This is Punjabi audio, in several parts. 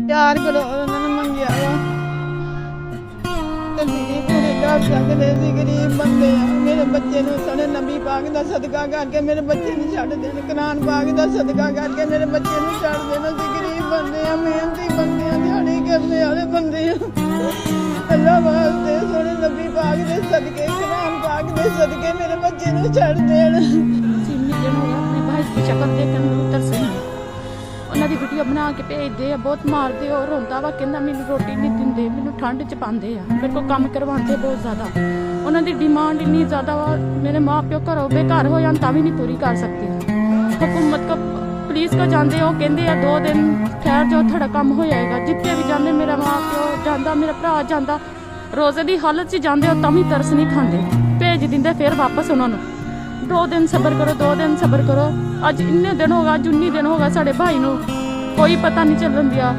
प्यार करो उन्होंने मंगिया पूरे घर सकते सी गरीब बंदे मेरे बच्चे सोने नबी पाक का सदका करके मेरे बच्चे छड़ देन कुरान पाक का सदका करके मेरे बच्चे छड़ देना सी गरीब बंदे मेहनती बंदे दिहाड़ी करने वाले बंदे अल्लाह वास्ते सोने नबी पाक के सदके कुरान पाक के सदके मेरे बच्चे छड़ देन अपने भाई की शक्ल देखकर तरस ਉਹਨਾਂ ਦੀ ਵੀਡੀਓ ਬਣਾ ਕੇ ਭੇਜਦੇ ਆ ਬਹੁਤ ਮਾਰਦੇ ਔਰ ਰੋਂਦਾ ਵਾ ਕਹਿੰਦਾ ਮੈਨੂੰ ਰੋਟੀ ਨਹੀਂ ਦਿੰਦੇ ਮੈਨੂੰ ਠੰਡ ਚ ਪਾਉਂਦੇ ਆ ਮੇਰੇ ਕੋਲ ਕੰਮ ਕਰਵਾਉਂਦੇ ਬਹੁਤ ਜ਼ਿਆਦਾ ਉਹਨਾਂ ਦੀ ਡਿਮਾਂਡ ਇੰਨੀ ਜ਼ਿਆਦਾ ਵਾ ਮੇਰੇ ਮਾਪਿਓ ਘਰੋਂ ਬੇਘਰ ਹੋ ਜਾਣ ਤਾਂ ਵੀ ਨਹੀਂ ਪੂਰੀ ਕਰ ਸਕਦੇ ਹਕੂਮਤ ਕੋ ਪੁਲਿਸ ਕੋ ਜਾਂਦੇ ਉਹ ਕਹਿੰਦੇ ਆ 2 ਦਿਨ ਠਹਿਰ ਜਾਓ ਤੁਹਾਡਾ ਕੰਮ ਹੋ ਜਾਏਗਾ ਜਿੱਥੇ ਵੀ ਜਾਂਦੇ ਮੇਰਾ ਮਾਪਿਓ ਜਾਂਦਾ ਮੇਰਾ ਭਰਾ ਜਾਂਦਾ ਰੋਜ਼ੇ ਦੀ ਹਾਲਤ 'ਚ ਜਾਂਦੇ ਉਹ ਤਾਂ ਵੀ ਤਰਸ ਨਹੀਂ ਖਾਂਦੇ ਭੇਜ ਦਿੰਦੇ ਫਿਰ ਵਾਪਸ ਉਹਨਾਂ ਨੂੰ 2 दिन सबर करो 2 दिन सबर करो अज इन्ने दिन होगा 19 दिन होगा साढ़े भाई नू कोई पता नहीं चलन दिया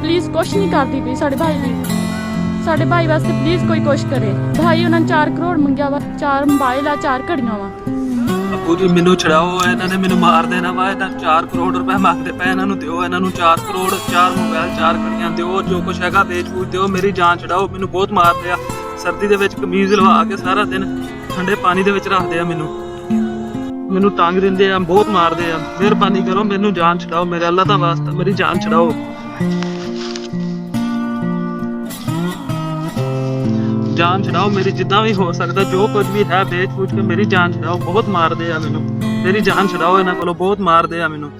प्लीज़ कुछ नहीं करती पई साढ़े भाई दी साढ़े भाई वास्ते प्लीज़ कोई कुछ करे भाई उन्होंने 4 करोड़ मंगया वा 4 मोबाइल आ 4 घड़ियां वा ਅੱਬੂ ਜੀ ਮੈਨੂੰ ਛਡਾਓ ਇਹਨਾਂ ਨੇ ਮੈਨੂੰ ਮਾਰ ਦੇਣਾ ਵਾ ਇਹਨਾਂ 4 ਕਰੋੜ ਰੁਪਏ ਮੰਗਦੇ ਪਏ ਇਹਨਾਂ ਨੂੰ ਦਿਓ ਇਹਨਾਂ ਨੂੰ 4 ਕਰੋੜ 4 ਮੋਬਾਈਲ 4 ਘੜੀਆਂ ਦਿਓ ਜੋ ਕੁਛ ਹੈਗਾ ਵੇਚ ਵੂਚ ਦਿਓ ਮੇਰੀ ਜਾਨ ਛਡਾਓ ਮੈਨੂੰ ਬਹੁਤ ਮਾਰਦੇ ਆ ਸਰਦੀ ਦੇ ਵਿੱਚ ਕਮੀਜ਼ ਲਵਾ ਕੇ ਸਾਰਾ ਦਿਨ ਠੰਡੇ ਪਾਣੀ ਦੇ ਵਿੱਚ ਰੱਖਦੇ ਆ ਮੈਨੂੰ ਤੰਗ ਦਿੰਦੇ ਆ ਬਹੁਤ ਮਾਰਦੇ ਆ ਮਿਹਰਬਾਨੀ ਕਰੋ ਮੈਨੂੰ ਜਾਨ ਛਡਾਓ ਮੇਰੇ ਅੱਲਾਹ ਦਾ ਵਾਸਤਾ ਮੇਰੀ ਜਾਨ ਛਡਾਓ ਜਾਨ ਛਡਾਓ ਮੇਰੀ ਜਿੱਦਾਂ ਵੀ ਹੋ ਸਕਦਾ ਜੋ ਕੁਝ ਵੀ ਹੈ ਵੇਚ ਵੂਚ ਕੇ ਮੇਰੀ ਜਾਨ ਛਡਾਓ ਬਹੁਤ ਮਾਰਦੇ ਆ ਮੈਨੂੰ ਮੇਰੀ ਜਾਨ ਛਡਾਓ ਇਹਨਾਂ ਕੋਲੋਂ ਬਹੁਤ ਮਾਰਦੇ ਆ ਮੈਨੂੰ